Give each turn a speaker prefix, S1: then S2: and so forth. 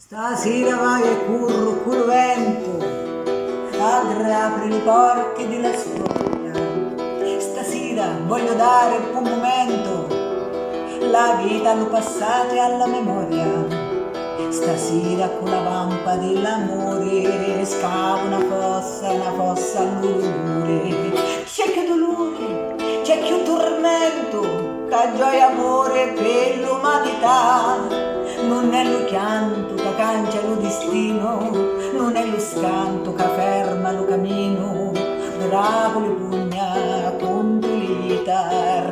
S1: Stasera vai e curro col vento, apri le porte della storia. Stasera voglio dare un momento, la vita allo passato e alla memoria. Stasera con la vampa dell'amore scavo una fossa all'odore. C'è che dolore, c'è che tormento, che gioia e amore per l'umanità. Non è lo chianto che cancia lo destino, non è lo scanto che ferma lo cammino. Bravo le pugna contro le vita,